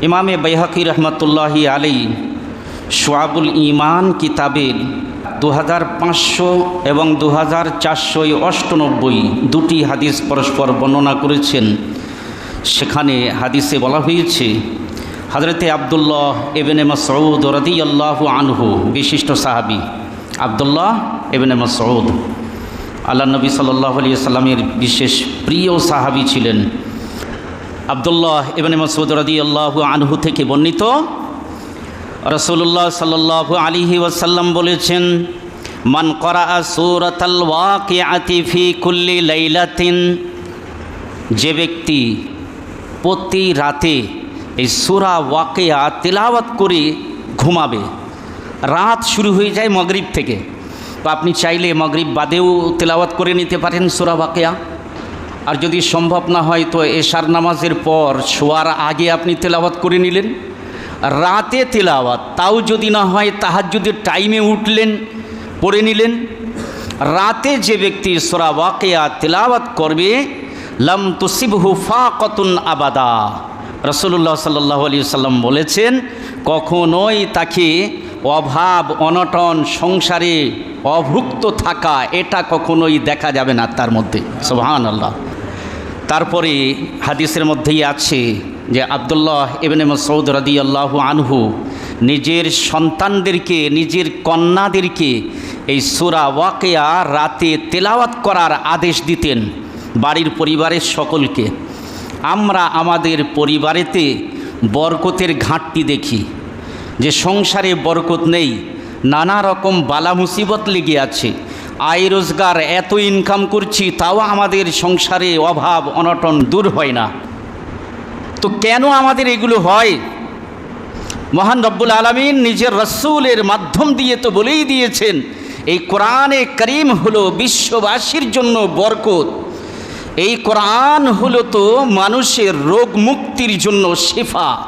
ইমামে বাইহাকি রহমতুল্লাহি আলাই শুআবুল ঈমান কিতাবের 2500 এবং 2498 দুটি হাদিস পরস্পর বর্ণনা করেছেন। সেখানে হাদিসে বলা হয়েছে, হযরতে আব্দুল্লাহ ইবনে মাসউদ রাদিয়াল্লাহু আনহু, বিশিষ্ট সাহাবী আব্দুল্লাহ ইবনে মাসউদ, আল্লাহ নবী সাল্লাল্লাহু আলাইহি সাল্লামের বিশেষ প্রিয় সাহাবী ছিলেন। আব্দুল্লাহ ইবনে মাসউদ রাদিয়াল্লাহু আনহু থেকে বর্ণিত, রাসূলুল্লাহ সাল্লাল্লাহু আলাইহি ওয়াসাল্লাম বলেছেন, মান ক্বরাআ সূরাতাল ওয়াকিআতি ফি কুল্লি লাইলাতিন, যে ব্যক্তি প্রতি রাতে এই সূরা ওয়াকিয়া তিলাওয়াত করে ঘুমাবে। রাত শুরু হয়ে যায় মাগরিব থেকে, তো আপনি চাইলে মাগরিব বাদেও তিলাওয়াত করে নিতে পারেন সূরা ওয়াকিয়া। আর যদি সম্ভব না হয় তো এশার নামাজের পর শোয়ার আগে আপনি তিলাওয়াত করে নিলেন। রাতে তিলাওয়াত, তাও যদি না হয় তাহাজ্জুদের টাইমে উঠলেন, পড়ে নিলেন। রাতে যে ব্যক্তি সূরা ওয়াকিয়া তিলাওয়াত করবে, লাম তুসিবহু ফাকাতুন আবাদা, রাসূলুল্লাহ সাল্লাল্লাহু আলাইহি সাল্লাম বলেছেন, কখনোই তাকে অভাব অনটন, সংসারে অভুক্ত থাকা, এটা কখনোই দেখা যাবে না তার মধ্যে। সুবহানাল্লাহ। তারপরে হাদিসের মধ্যেই আছে যে আব্দুল্লাহ ইবনে মাসউদ রাদিয়াল্লাহু আনহু নিজের সন্তানদেরকে, নিজের কন্যাদেরকে এই সূরা ওয়াকিয়া রাতে তেলাওয়াত করার আদেশ দিতেন, বাড়ির পরিবারের সকলকে। আমরা আমাদের পরিবারেতে বরকতের ঘাটতি দেখি, যে সংসারে বরকত নেই, নানা রকম বালা মুসিবত লেগে আছে, আয় রোজগার এত ইনকাম করছি, তাও আমাদের সংসারে অভাব অনটন দূর হয় না। তো কেন আমাদের এগুলো হয়? মহান রব্বুল আলামিন নিজের রাসূলের মাধ্যম দিয়ে তো বলেই দিয়েছেন, এই কোরআনে কারীম হলো বিশ্ববাসীর জন্য বরকত। এই কোরআন হলো তো মানুষের রোগ মুক্তির জন্য শিফা।